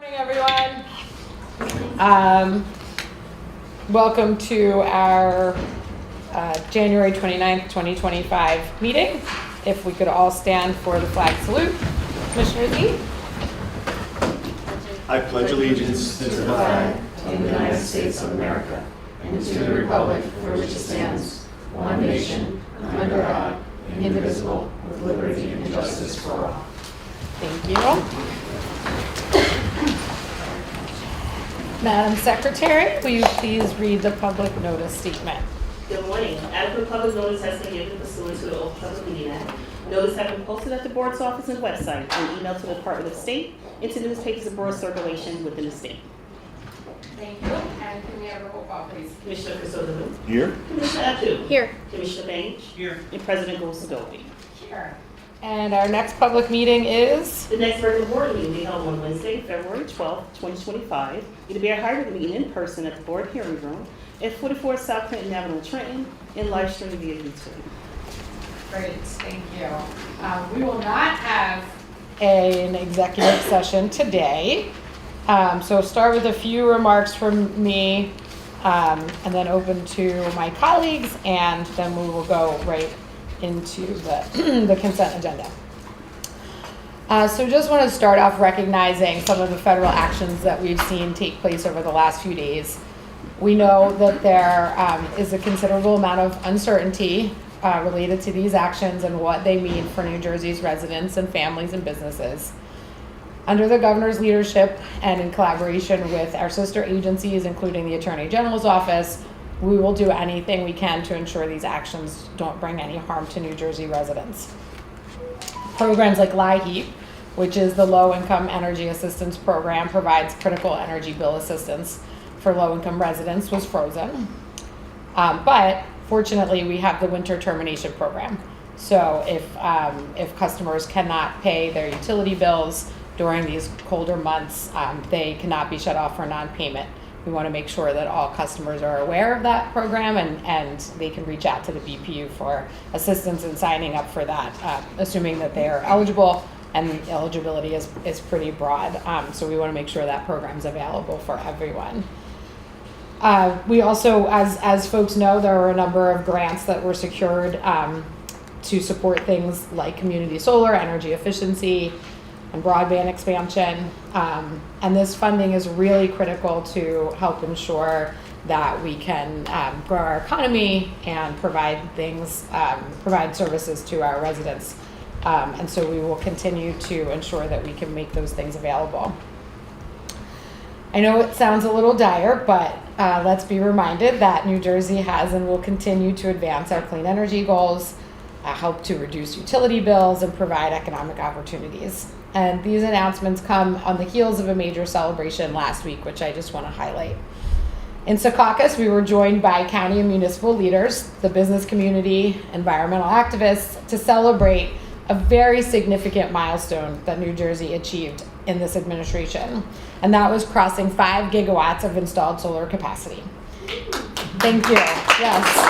Morning, everyone. Welcome to our January 29th, 2025 meeting. If we could all stand for the flag salute. Commissioner Z. I pledge allegiance to the flag of the United States of America and to the republic for which it stands, one nation, under God, indivisible, with liberty and justice for all. Thank you. Madam Secretary, will you please read the public notice statement? Good morning. Adequate public notice has been given pursuant to the Open Public Meeting Act. Notice has been posted at the board's office and website and emailed to the Department of State and to newspapers of broad circulation within the state. Thank you. And can we have a roll call, please? Commissioner Crisostomo. Here? Commissioner Abdu. Here. Commissioner Baines. Here. And President Gold-Segovia. Here. And our next public meeting is? The next regular board meeting will be held on Wednesday, February 12th, 2025. It'll be a hybrid meeting in person at the board hearing room at 44 South Clinton Avenue, Trenton, and live streamed via YouTube. Great, thank you. We will not have an executive session today. So start with a few remarks from me and then open to my colleagues, and then we will go right into the consent agenda. So just want to start off recognizing some of the federal actions that we've seen take place over the last few days. We know that there is a considerable amount of uncertainty related to these actions and what they mean for New Jersey's residents and families and businesses. Under the governor's leadership and in collaboration with our sister agencies, including the Attorney General's office, we will do anything we can to ensure these actions don't bring any harm to New Jersey residents. Programs like LIHEAP, which is the Low Income Energy Assistance Program, provides critical energy bill assistance for low-income residents, was frozen. But fortunately, we have the winter termination program. So if customers cannot pay their utility bills during these colder months, they cannot be shut off for non-payment. We want to make sure that all customers are aware of that program and they can reach out to the BPU for assistance in signing up for that, assuming that they are eligible, and the eligibility is pretty broad. So we want to make sure that program is available for everyone. We also, as folks know, there were a number of grants that were secured to support things like community solar, energy efficiency, and broadband expansion. And this funding is really critical to help ensure that we can grow our economy and provide services to our residents. And so we will continue to ensure that we can make those things available. I know it sounds a little dire, but let's be reminded that New Jersey has and will continue to advance our clean energy goals, help to reduce utility bills, and provide economic opportunities. And these announcements come on the heels of a major celebration last week, which I just want to highlight. In Secaucus, we were joined by county and municipal leaders, the business community, environmental activists, to celebrate a very significant milestone that New Jersey achieved in this administration. And that was crossing 5 gigawatts of installed solar capacity. Thank you. Yes.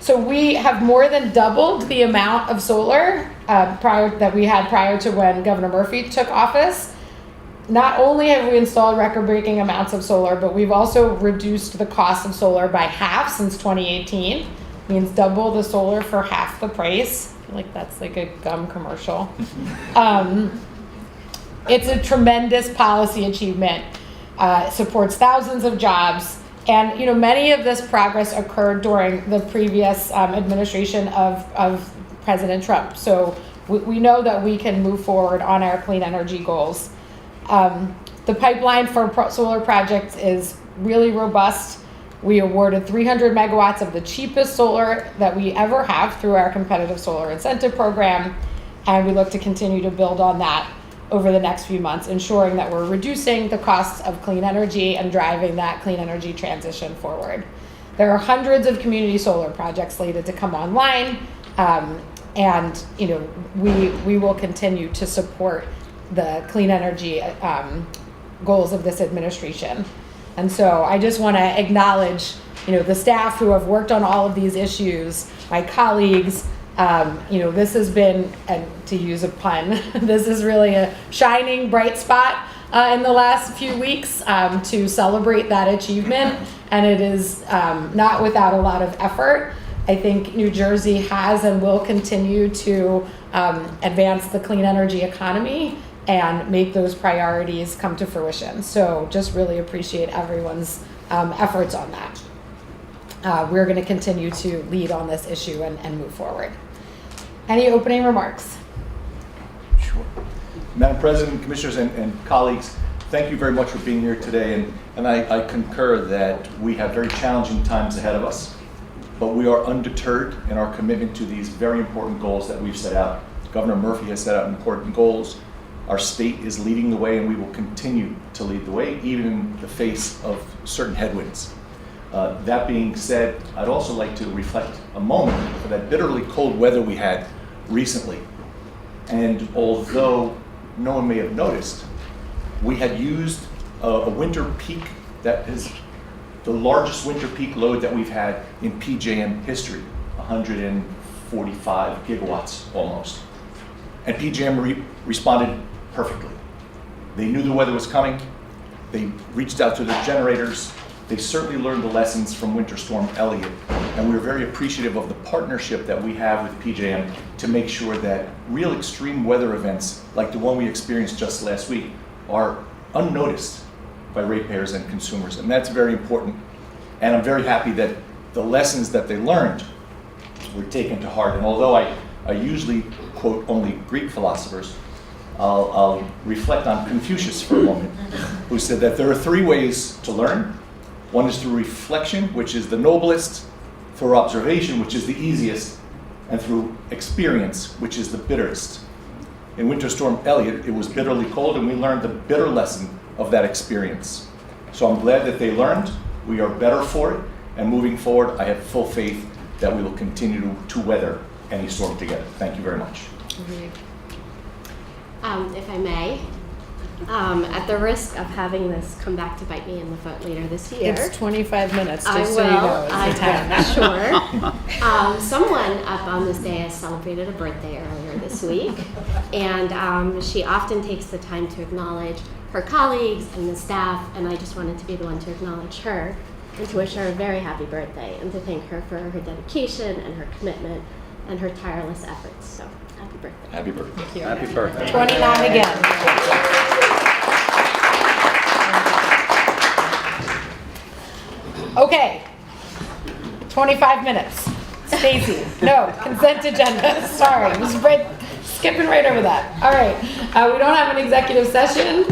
So we have more than doubled the amount of solar that we had prior to when Governor Murphy took office. Not only have we installed record-breaking amounts of solar, but we've also reduced the cost of solar by half since 2018. Means double the solar for half the price. I feel like that's like a gum commercial. It's a tremendous policy achievement. It supports thousands of jobs. And many of this progress occurred during the previous administration of President Trump. So we know that we can move forward on our clean energy goals. The pipeline for solar projects is really robust. We awarded 300 megawatts of the cheapest solar that we ever have through our competitive solar incentive program. And we look to continue to build on that over the next few months, ensuring that we're reducing the costs of clean energy and driving that clean energy transition forward. There are hundreds of community solar projects slated to come online, and we will continue to support the clean energy goals of this administration. And so I just want to acknowledge, the staff who have worked on all of these issues, my colleagues. This has been, and to use a pun, this is really a shining bright spot in the last few weeks to celebrate that achievement, and it is not without a lot of effort. I think New Jersey has and will continue to advance the clean energy economy and make those priorities come to fruition. So just really appreciate everyone's efforts on that. We're going to continue to lead on this issue and move forward. Any opening remarks? Sure. Madam President, Commissioners, and colleagues, thank you very much for being here today. And I concur that we have very challenging times ahead of us, but we are undeterred in our commitment to these very important goals that we've set out. Governor Murphy has set out important goals. Our state is leading the way, and we will continue to lead the way, even in the face of certain headwinds. That being said, I'd also like to reflect a moment for that bitterly cold weather we had recently. And although no one may have noticed, we had used a winter peak that is the largest winter peak load that we've had in PJM history, 145 gigawatts almost. And PJM responded perfectly. They knew the weather was coming. They reached out to their generators. They certainly learned the lessons from Winter Storm Elliott, and we're very appreciative of the partnership that we have with PJM to make sure that real extreme weather events like the one we experienced just last week are unnoticed by ratepayers and consumers, and that's very important. And I'm very happy that the lessons that they learned were taken to heart. And although I usually quote only Greek philosophers, I'll reflect on Confucius for a moment, who said that there are three ways to learn. One is through reflection, which is the noblest, through observation, which is the easiest, and through experience, which is the bitterest. In Winter Storm Elliott, it was bitterly cold, and we learned the bitter lesson of that experience. So I'm glad that they learned. We are better for it, and moving forward, I have full faith that we will continue to weather any storm together. Thank you very much. If I may, at the risk of having this come back to bite me in the foot later this year. It's 25 minutes, just I so you know. will, It's the time. sure. Someone up on this day has celebrated a birthday earlier this week, and she often takes the time to acknowledge her colleagues and the staff, and I just wanted to be the one to acknowledge her and to wish her a very happy birthday and to thank her for her dedication and her commitment and her tireless efforts. So, happy birthday. Happy birthday. Thank you. Happy birthday. 29 again. Okay, 25 minutes. Stacy, no, consent agenda. Sorry, skipping right over that. All right, we don't have an executive session.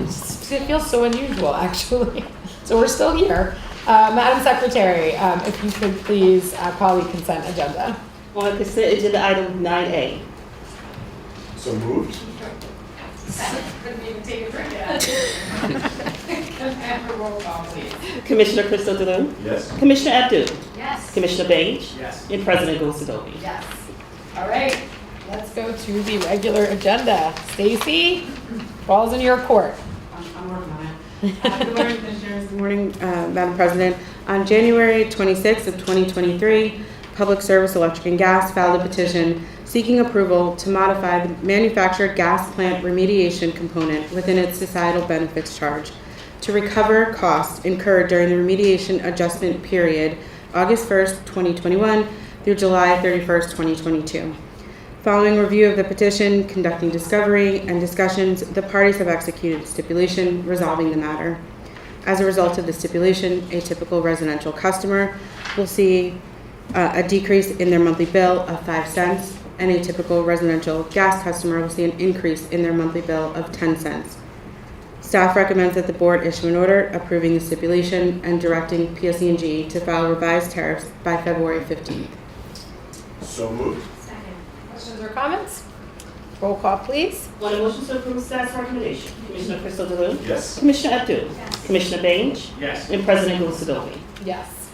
It feels so unusual, actually. So we're still here. Madam Secretary, if you could please call the consent agenda. On consent agenda item 9A. So moved. Couldn't even take a drink yet. Roll call, please. Commissioner Crystal DeLune? Yes. Commissioner Abdul? Yes. Commissioner Page? Yes. And President Gosadobi? Yes. All right, let's go to the regular agenda. Stacy, ball's in your court. I'm working on it. Good morning, Commissioners. Good morning, Madam President. On January 26th of 2023, Public Service Electric and Gas filed a petition seeking approval to modify the manufactured gas plant remediation component within its societal benefits charge to recover costs incurred during the remediation adjustment period, August 1st, 2021 through July 31st, 2022. Following review of the petition, conducting discovery and discussions, the parties have executed stipulation resolving the matter. As a result of the stipulation, a typical residential customer will see a decrease in their monthly bill of 5 cents, and a typical residential gas customer will see an increase in their monthly bill of 10 cents. Staff recommends that the board issue an order approving the stipulation and directing PSE&G to file revised tariffs by February 15th. So moved. Questions or comments? Roll call, please. On the motion to approve staff's recommendation, Commissioner Crystal DeLune? Yes. Commissioner Abdul? Commissioner Page? Yes. And President Gosadobi? Yes.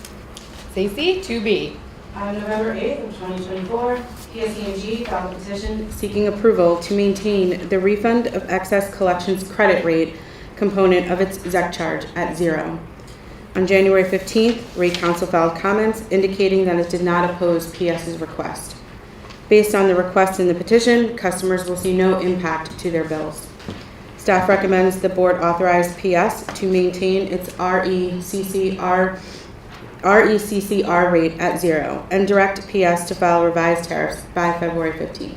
Stacy, 2B. On November 8th of 2024, PSE&G filed a petition seeking approval to maintain the refund of excess collections credit rate component of its ZEC charge at 0. On January 15th, Rate Counsel filed comments indicating that it did not oppose PS's request. Based on the request in the petition, customers will see no impact to their bills. Staff recommends the board authorize PS to maintain its RECCR rate at 0 and direct PS to file revised tariffs by February 15th.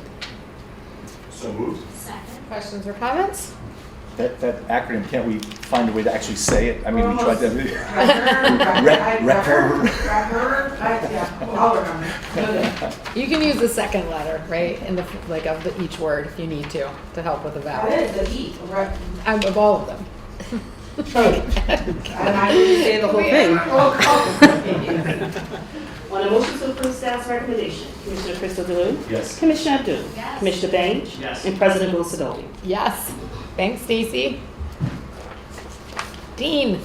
So moved. Second. Questions or comments? That acronym, can't we find a way to actually say it? I mean, we tried to. You can use the second letter, right, in the, like, of each word if you need to help with the vowel. Of all of them. And I didn't say the whole thing. On a motion to approve staff's recommendation, Commissioner Crystal Delune? Yes. Commissioner Abdul? Yes. Commissioner Bain? Yes. And President Bill Sidoti? Yes. Thanks, Stacy. Dean.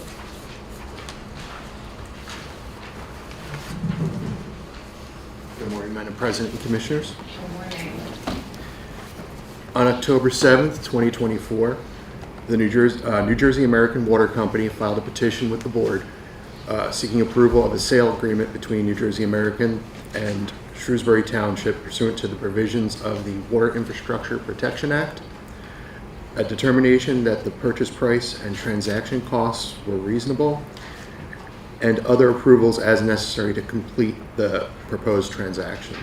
Good morning, Madam President and Commissioners. Good morning. On October 7th, 2024, the New Jersey American Water Company filed a petition with the board seeking approval of a sale agreement between New Jersey American and Shrewsbury Township pursuant to the provisions of the Water Infrastructure Protection Act, a determination that the purchase price and transaction costs were reasonable, and other approvals as necessary to complete the proposed transaction.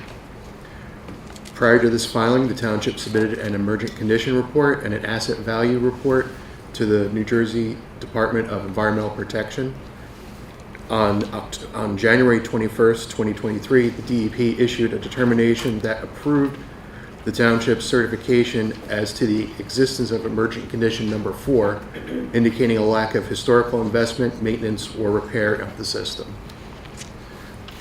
Prior to this filing, the township submitted an emergent condition report and an asset value report to the New Jersey Department of Environmental Protection. On January 21st, 2023, the DEP issued a determination that approved the township's certification as to the existence of emergent condition number 4, indicating a lack of historical investment, maintenance, or repair of the system.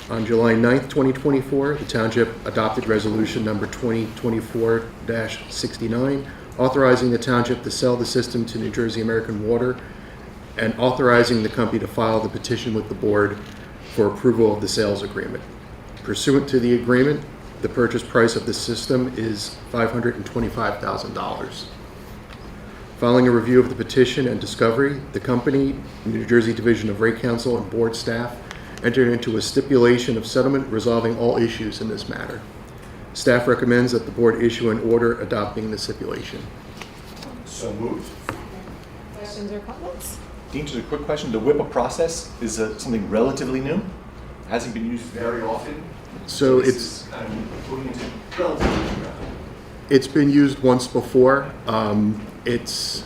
On July 9th, 2024, the township adopted resolution number 2024-69, authorizing the township to sell the system to New Jersey American Water and authorizing the company to file the petition with the board for approval of the sales agreement. Pursuant to the agreement, the purchase price of the system is $525,000. Following a review of the petition and discovery, the company, New Jersey Division of Rate Counsel, and board staff entered into a stipulation of settlement resolving all issues in this matter. Staff recommends that the board issue an order adopting the stipulation. So moved. Questions or comments? Dean, just a quick question. The WIPA process is something relatively new. Hasn't been used very often. So This it's is kind of putting into relatively new. It's been used once before. It's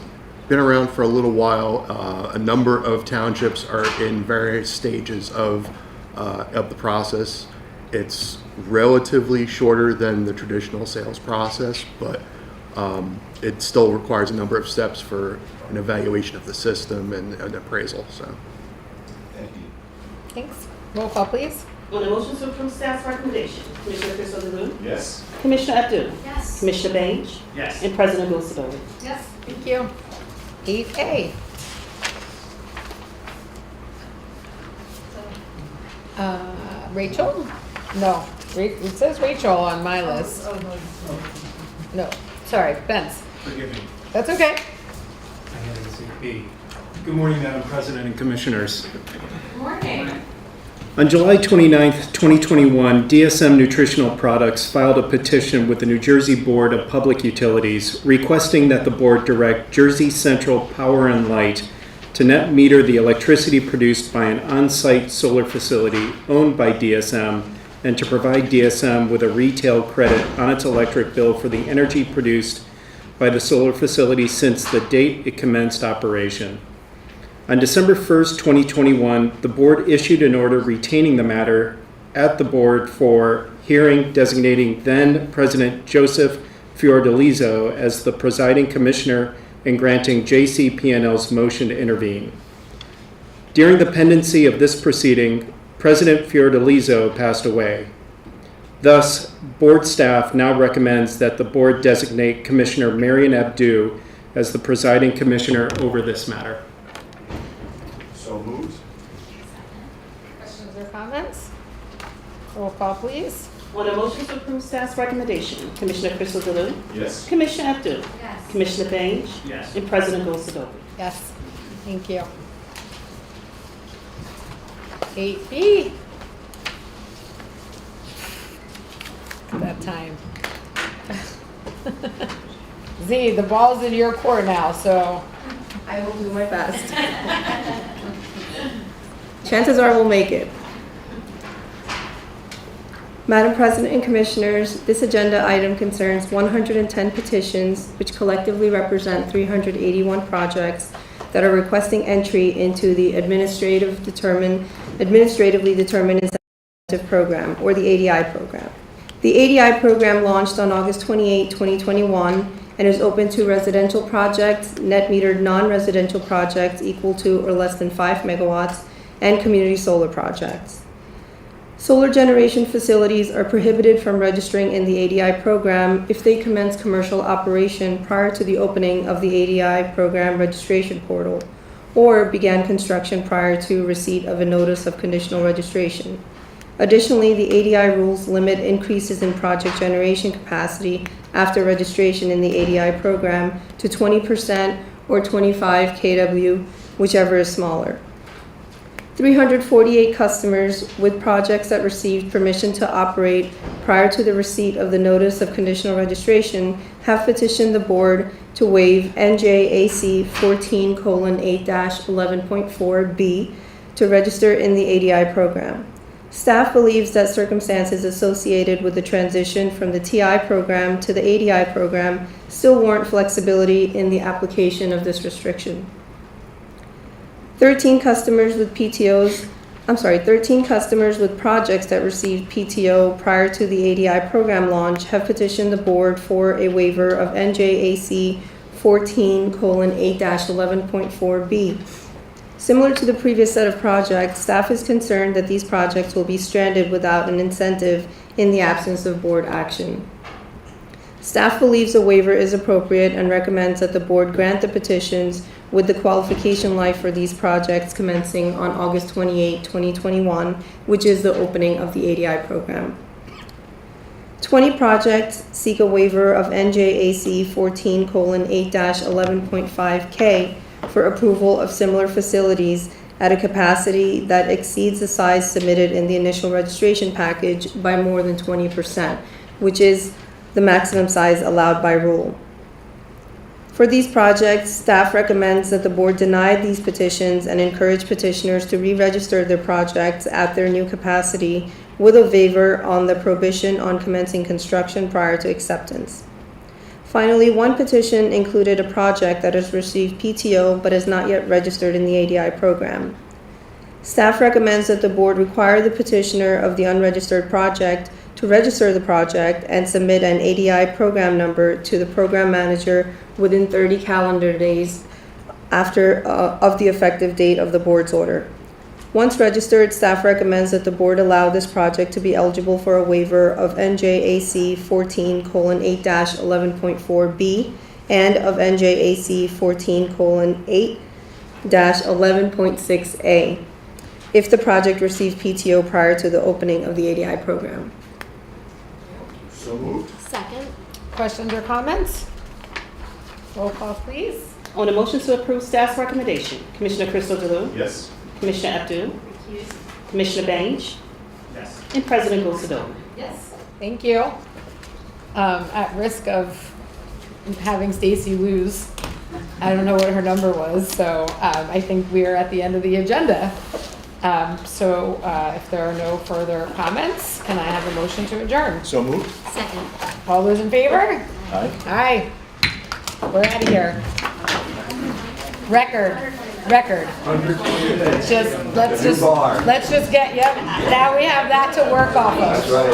been around for a little while. A number of townships are in various stages of the process. It's relatively shorter than the traditional sales process, but it still requires a number of steps for an evaluation of the system and an appraisal. So, Thank you. Thanks. Roll call, please. On a motion to approve staff's recommendation, Commissioner Crystal Delune? Yes. Commissioner Abdul? Yes. Commissioner Bain? Yes. And President Bill Sidoti? Yes. Thank you. 8A. Rachel? No, it says Rachel on my list. No, sorry, Ben's. Forgive me, That's okay. I had a ZP. Good morning, Madam President and Commissioners. Good morning. On July 29th, 2021, DSM Nutritional Products filed a petition with the New Jersey Board of Public Utilities requesting that the board direct Jersey Central Power and Light to net meter the electricity produced by an on-site solar facility owned by DSM and to provide DSM with a retail credit on its electric bill for the energy produced by the solar facility since the date it commenced operation. On December 1st, 2021, the board issued an order retaining the matter at the board for hearing, designating then President Joseph Fiordalizo as the presiding commissioner and granting JCP&L's motion to intervene. During the pendency of this proceeding, President Fiordalizo passed away. Thus, board staff now recommends that the board designate Commissioner Marian Abdu as the presiding commissioner over this matter. So moved. Questions or comments? Roll call, please. On a motion to approve staff's recommendation, Commissioner Crystal Delune? Yes. Commissioner Abdul? Yes. Commissioner Bain? Yes. And President Bill Sidoti? Yes, thank you. 8B. that time. Z, the ball's in your court now, so. I will do my best. Chances are we'll make it. Madam President and Commissioners, this agenda item concerns 110 petitions, which collectively represent 381 projects that are requesting entry into the administratively determined incentive program, or the ADI program. The ADI program launched on August 28, 2021, and is open to residential projects, net metered non-residential projects equal to or less than 5 megawatts, and community solar projects. Solar generation facilities are prohibited from registering in the ADI program if they commence commercial operation prior to the opening of the ADI program registration portal, or began construction prior to receipt of a notice of conditional registration. Additionally, the ADI rules limit increases in project generation capacity after registration in the ADI program to 20% or 25 kW, whichever is smaller. 348 customers with projects that received permission to operate prior to the receipt of the notice of conditional registration have petitioned the board to waive NJAC 14:8-11.4B to register in the ADI program. Staff believes that circumstances associated with the transition from the TI program to the ADI program still warrant flexibility in the application of this restriction. 13 customers with projects that received PTO prior to the ADI program launch have petitioned the board for a waiver of NJAC 14:8-11.4B. Similar to the previous set of projects, staff is concerned that these projects will be stranded without an incentive in the absence of board action. Staff believes a waiver is appropriate and recommends that the board grant the petitions with the qualification life for these projects commencing on August 28, 2021, which is the opening of the ADI program. 20 projects seek a waiver of NJAC 14:8-11.5K for approval of similar facilities at a capacity that exceeds the size submitted in the initial registration package by more than 20%, which is the maximum size allowed by rule. For these projects, staff recommends that the board deny these petitions and encourage petitioners to re-register their projects at their new capacity with a waiver on the prohibition on commencing construction prior to acceptance. Finally, one petition included a project that has received PTO but is not yet registered in the ADI program. Staff recommends that the board require the petitioner of the unregistered project to register the project and submit an ADI program number to the program manager within 30 calendar days after of the effective date of the board's order. Once registered, staff recommends that the board allow this project to be eligible for a waiver of NJAC 14:8-11.4B and of NJAC 14:8-11.6A if the project received PTO prior to the opening of the ADI program. So moved. Second. Questions or comments? Roll call, please. On the motion to approve staff's recommendation, Commissioner Crystal Delou? Yes. Commissioner Abdul? Commissioner Bange? Yes. And President Gosadoli? Yes. Thank you. At risk of having Stacy lose, I don't know what her number was, so I think we are at the end of the agenda. So if there are no further comments, can I have a motion to adjourn? So moved. Second. All those in favor? Aye. Aye. We're out of here. Record. Let's just get, yep, now we have that to work off of. That's right.